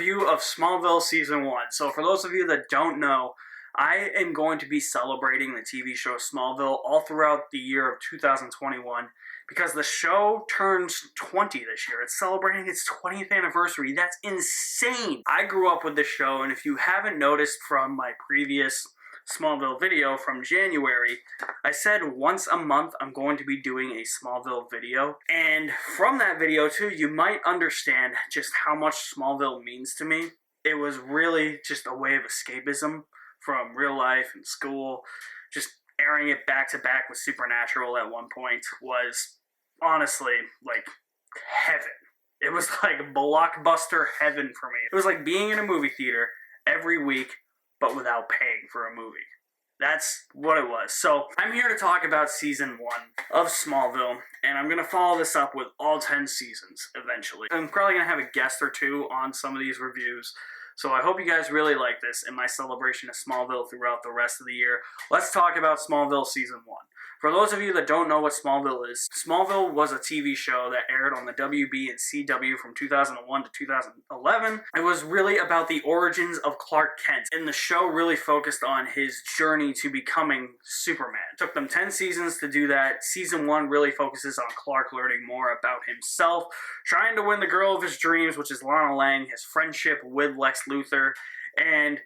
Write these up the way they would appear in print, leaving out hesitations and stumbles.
review of Smallville Season 1. So for those of you that don't know, I am going to be celebrating the TV show Smallville all throughout the year of 2021 because the show turns 20 this year. It's celebrating its 20th anniversary. That's insane! I grew up with this show, and if you haven't noticed from my previous Smallville video from January, I said once a month I'm going to be doing a Smallville video, and from that video too you might understand just how much Smallville means to me. It was really just a way of escapism from real life and school. Just airing it back to back with Supernatural at one point was honestly like heaven. It was like blockbuster heaven for me. It was like being in a movie theater every week but without paying for a movie. That's what it was. So I'm here to talk about Season 1 of Smallville, and I'm going to follow this up with all 10 seasons eventually. I'm probably going to have a guest or two on some of these reviews, so I hope you guys really like this in my celebration of Smallville throughout the rest of the year. Let's talk about Smallville Season 1. For those of you that don't know what Smallville is, Smallville was a TV show that aired on the WB and CW from 2001 to 2011. It was really about the origins of Clark Kent, and the show really focused on his journey to becoming Superman. It took them 10 seasons to do that. Season 1 really focuses on Clark learning more about himself, trying to win the girl of his dreams, which is Lana Lang, his friendship with Lex Luthor, and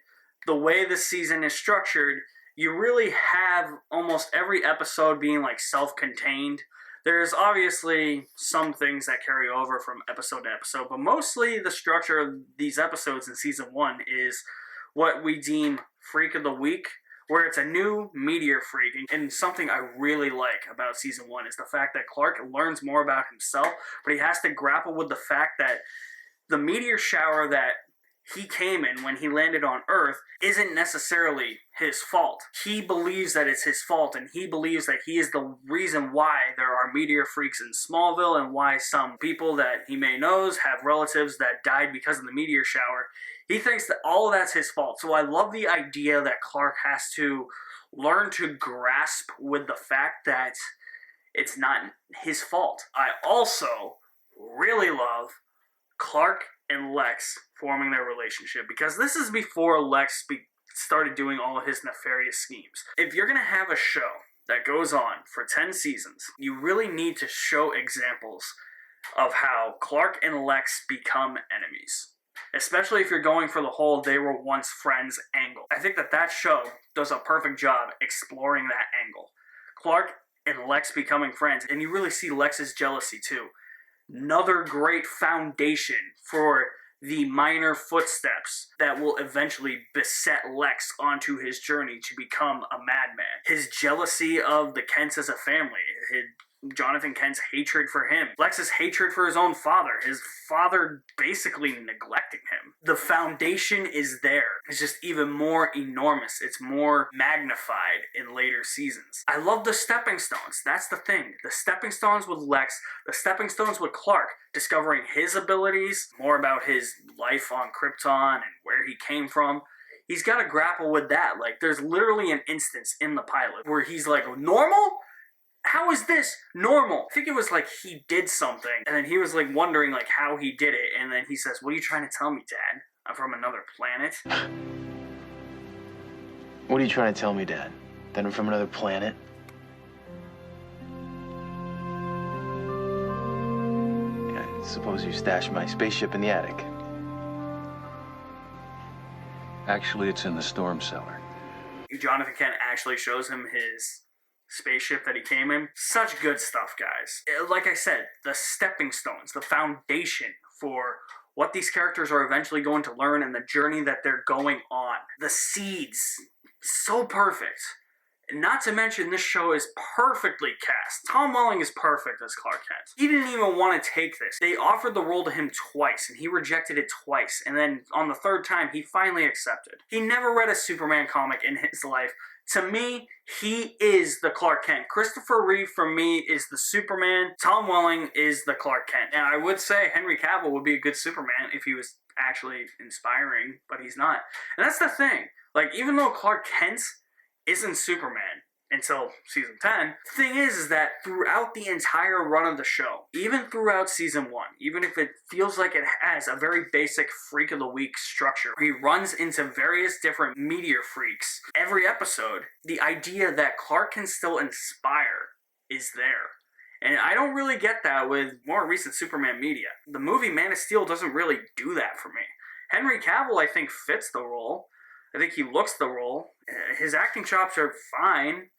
the way this season is structured, you really have almost every episode being like self-contained. There's obviously some things that carry over from episode to episode, but mostly the structure of these episodes in Season 1 is what we deem Freak of the Week, where it's a new meteor freak. And something I really like about Season 1 is the fact that Clark learns more about himself, but he has to grapple with the fact that the meteor shower that he came in when he landed on Earth isn't necessarily his fault. He believes that it's his fault, and he believes that he is the reason why there are meteor freaks in Smallville and why some people that he may knows have relatives that died because of the meteor shower. He thinks that all of that's his fault. So I love the idea that Clark has to learn to grasp with the fact that it's not his fault. I also really love Clark and Lex forming their relationship, because this is before Lex started doing all of his nefarious schemes. If you're going to have a show that goes on for 10 seasons, you really need to show examples of how Clark and Lex become enemies, especially if you're going for the whole they were once friends angle. I think that show does a perfect job exploring that angle. Clark and Lex becoming friends, and you really see Lex's jealousy too. Another great foundation for the minor footsteps that will eventually beset Lex onto his journey to become a madman. His jealousy of the Kents as a family, Jonathan Kent's hatred for him, Lex's hatred for his own father, his father basically neglecting him. The foundation is there. It's just even more enormous. It's more magnified in later seasons. I love the stepping stones. That's the thing. The stepping stones with Lex, the stepping stones with Clark, discovering his abilities, more about his life on Krypton and where he came from. He's got to grapple with that. Like, there's literally an instance in the pilot where he's like, normal? How is this normal? I think it was like he did something, and then he was like wondering like how he did it, and then he says, "What are you trying to tell me, Dad? I'm from another planet?" What are you trying to tell me, Dad? That I'm from another planet? I suppose you stashed my spaceship in the attic. Actually, it's in the storm cellar. Jonathan Kent actually shows him his spaceship that he came in. Such good stuff, guys. Like I said, the stepping stones, the foundation for what these characters are eventually going to learn and the journey that they're going on. The seeds, so perfect. Not to mention, this show is perfectly cast. Tom Welling is perfect as Clark Kent. He didn't even want to take this. They offered the role to him twice, and he rejected it twice. And then on the third time, he finally accepted. He never read a Superman comic in his life. To me, he is the Clark Kent. Christopher Reeve, for me, is the Superman. Tom Welling is the Clark Kent. And I would say Henry Cavill would be a good Superman if he was actually inspiring, but he's not. And that's the thing. Like, even though Clark Kent isn't Superman, until season 10. The thing is that throughout the entire run of the show, even throughout season 1, even if it feels like it has a very basic Freak of the Week structure, he runs into various different meteor freaks every episode, the idea that Clark can still inspire is there. And I don't really get that with more recent Superman media. The movie Man of Steel doesn't really do that for me. Henry Cavill, I think, fits the role. I think he looks the role. His acting chops are fine.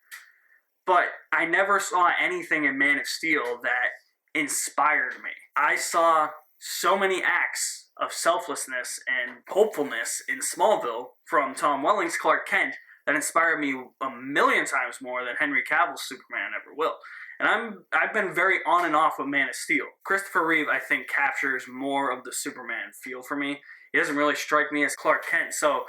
But I never saw anything in Man of Steel that inspired me. I saw so many acts of selflessness and hopefulness in Smallville from Tom Welling's Clark Kent that inspired me a million times more than Henry Cavill's Superman ever will. And I've been very on and off with Man of Steel. Christopher Reeve, I think, captures more of the Superman feel for me. He doesn't really strike me as Clark Kent, so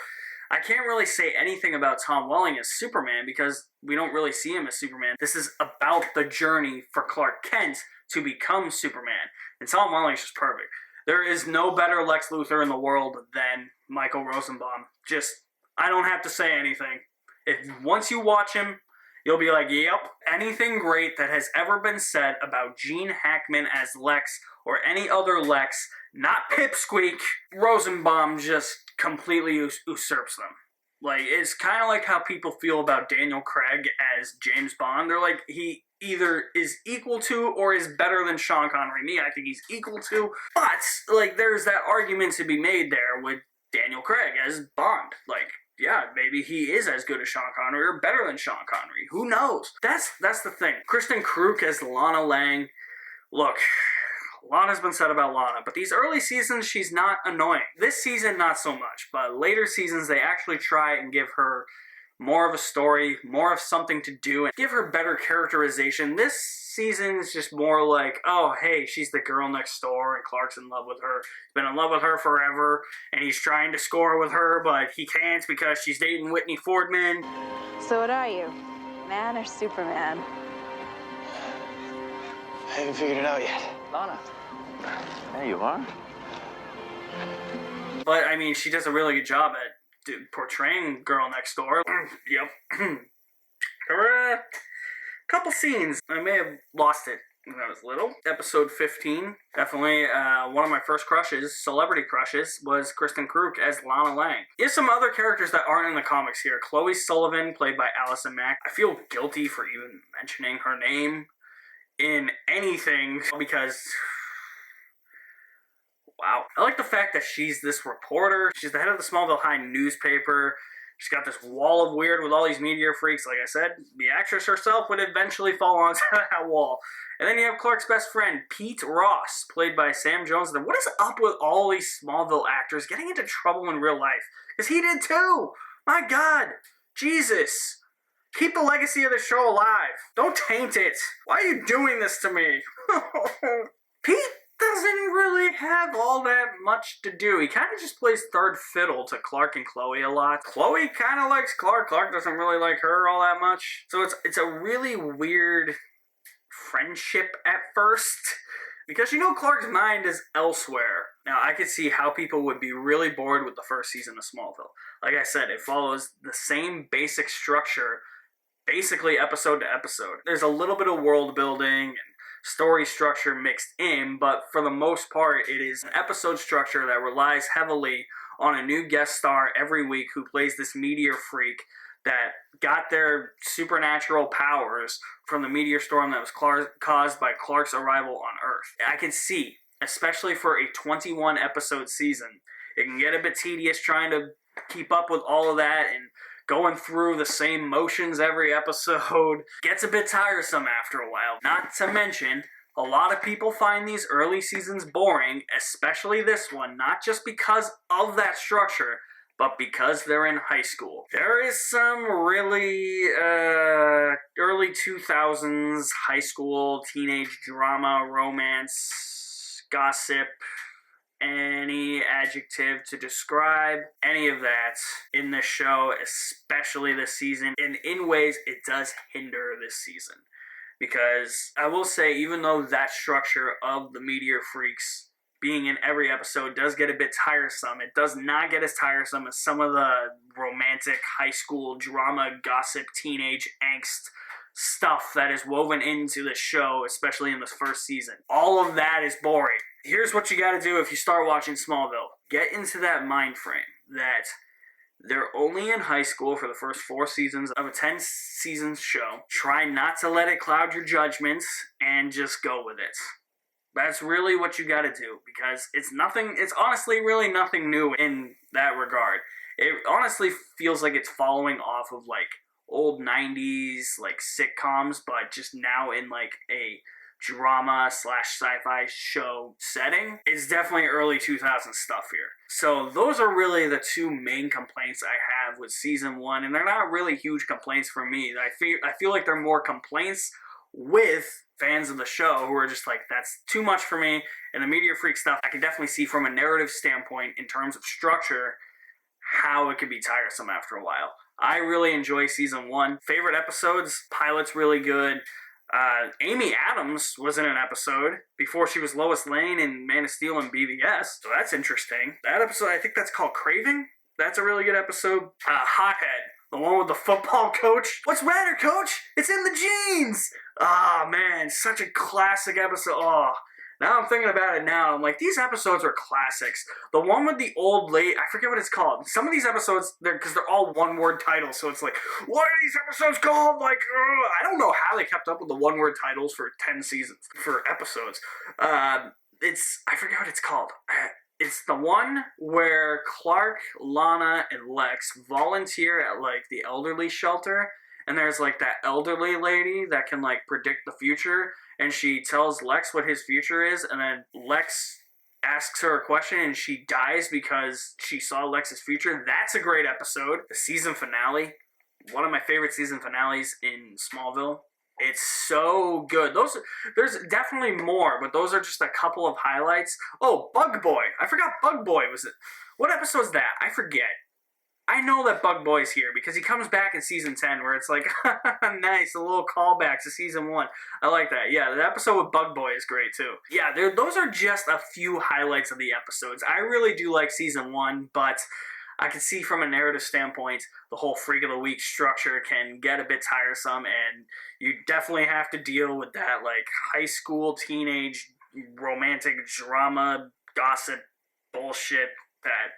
I can't really say anything about Tom Welling as Superman because we don't really see him as Superman. This is about the journey for Clark Kent to become Superman. And Tom Welling's just perfect. There is no better Lex Luthor in the world than Michael Rosenbaum. I don't have to say anything. Once you watch him, you'll be like, yep, anything great that has ever been said about Gene Hackman as Lex or any other Lex, not Pipsqueak, Rosenbaum just completely usurps them. Like, it's kind of like how people feel about Daniel Craig as James Bond. They're like, he either is equal to or is better than Sean Connery. Me, I think he's equal to. But, like, there's that argument to be made there with Daniel Craig as Bond. Like, yeah, maybe he is as good as Sean Connery or better than Sean Connery. Who knows? That's the thing. Kristen Kruk as Lana Lang. Look, a lot has been said about Lana, but these early seasons, she's not annoying. This season, not so much, but later seasons, they actually try and give her more of a story, more of something to do, and give her better characterization. This season is just more like, oh, hey, she's the girl next door, and Clark's in love with her. He's been in love with her forever, and he's trying to score with her, but he can't because she's dating Whitney Fordman. So what are you, man or Superman? I haven't figured it out yet. Lana. There you are. But, I mean, she does a really good job at portraying girl next door. Yep. Couple scenes. I may have lost it when I was little. Episode 15. Definitely one of my first crushes, celebrity crushes, was Kristen Kruk as Lana Lang. Here's some other characters that aren't in the comics here. Chloe Sullivan, played by Allison Mack. I feel guilty for even mentioning her name in anything because, wow. I like the fact that she's this reporter. She's the head of the Smallville High newspaper. She's got this wall of weird with all these meteor freaks. Like I said, the actress herself would eventually fall onto that wall. And then you have Clark's best friend, Pete Ross, played by Sam Jones. What is up with all these Smallville actors getting into trouble in real life? Because he did too. My God. Jesus. Keep the legacy of the show alive. Don't taint it. Why are you doing this to me? Pete doesn't really have all that much to do. He kind of just plays third fiddle to Clark and Chloe a lot. Chloe kind of likes Clark. Clark doesn't really like her all that much. So it's a really weird friendship at first. Because Clark's mind is elsewhere. Now, I could see how people would be really bored with the first season of Smallville. Like I said, it follows the same basic structure, basically episode to episode. There's a little bit of world building and story structure mixed in, but for the most part, it is an episode structure that relies heavily on a new guest star every week who plays this meteor freak that got their supernatural powers from the meteor storm that was caused by Clark's arrival on Earth. I can see, especially for a 21 episode season, it can get a bit tedious trying to keep up with all of that and going through the same motions every episode. Gets a bit tiresome after a while. Not to mention, a lot of people find these early seasons boring, especially this one, not just because of that structure, but because they're in high school. There is some really early 2000s high school teenage drama, romance, gossip, any adjective to describe any of that in this show, especially this season. And in ways, it does hinder this season. Because I will say, even though that structure of the meteor freaks being in every episode does get a bit tiresome. It does not get as tiresome as some of the romantic high school drama, gossip, teenage angst stuff that is woven into the show, especially in this first season. All of that is boring. Here's what you gotta do if you start watching Smallville. Get into that mind frame that they're only in high school for the first 4 seasons of a 10-season show. Try not to let it cloud your judgments and just go with it. That's really what you gotta do, because it's honestly really nothing new in that regard. It honestly feels like it's following off of like old 90s like sitcoms, but just now in like a drama / sci-fi show setting. It's definitely early 2000s stuff here. So those are really the 2 main complaints I have with season 1, and they're not really huge complaints for me. I feel like they're more complaints with fans of the show who are just like, that's too much for me. And the media freak stuff, I can definitely see from a narrative standpoint in terms of structure how it could be tiresome after a while. I really enjoy season 1. Favorite episodes, pilot's really good. Amy Adams was in an episode before she was Lois Lane in Man of Steel and BVS, so that's interesting. That episode, I think that's called Craving. That's a really good episode. Hothead, the one with the football coach. What's the matter, coach? It's in the jeans! Ah, man, such a classic episode. Oh, now I'm thinking about it now. I'm like, these episodes are classics. The one with the old lady, I forget what it's called. Some of these episodes, because they're all one-word titles, so it's like, what are these episodes called? Like, I don't know how they kept up with the one-word titles for 10 seasons, for episodes. I forget what it's called. It's the one where Clark, Lana, and Lex volunteer at, like, the elderly shelter, and there's, like, that elderly lady that can, like, predict the future, and she tells Lex what his future is, and then Lex asks her a question, and she dies because she saw Lex's future. That's a great episode. The season finale, one of my favorite season finales in Smallville. It's so good. There's definitely more, but those are just a couple of highlights. Oh, Bug Boy. I forgot Bug Boy was it. What episode's that? I forget. I know that Bug Boy's here because he comes back in season 10 where it's like, nice, a little callback to season 1. I like that. Yeah, the episode with Bug Boy is great too. Yeah, those are just a few highlights of the episodes. I really do like season 1, but I can see from a narrative standpoint, the whole Freak of the Week structure can get a bit tiresome, and you definitely have to deal with that, like, high school, teenage, romantic drama, gossip, bullshit that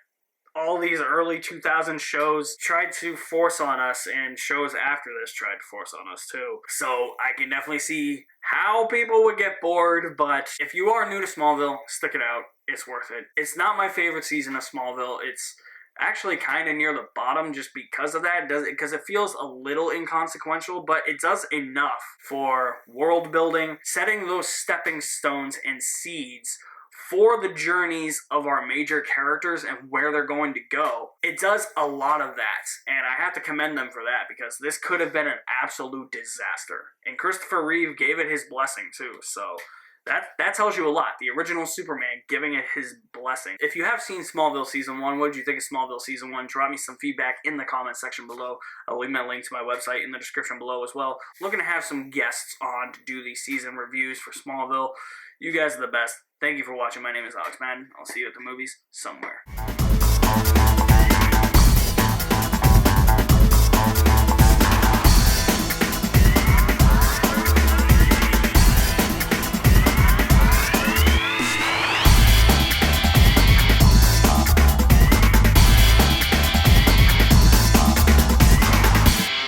all these early 2000 shows tried to force on us, and shows after this tried to force on us too. So I can definitely see how people would get bored, but if you are new to Smallville, stick it out. It's worth it. It's not my favorite season of Smallville. It's actually kind of near the bottom just because of that, because it feels a little inconsequential, but it does enough for world building, setting those stepping stones and seeds for the journeys of our major characters and where they're going to go. It does a lot of that, and I have to commend them for that, because this could have been an absolute disaster. And Christopher Reeve gave it his blessing too, so that tells you a lot. The original Superman giving it his blessing. If you have seen Smallville Season 1, what did you think of Smallville Season 1? Drop me some feedback in the comment section below. I'll leave my link to my website in the description below as well. Looking to have some guests on to do these season reviews for Smallville. You guys are the best. Thank you for watching. My name is Alex Madden. I'll see you at the movies somewhere.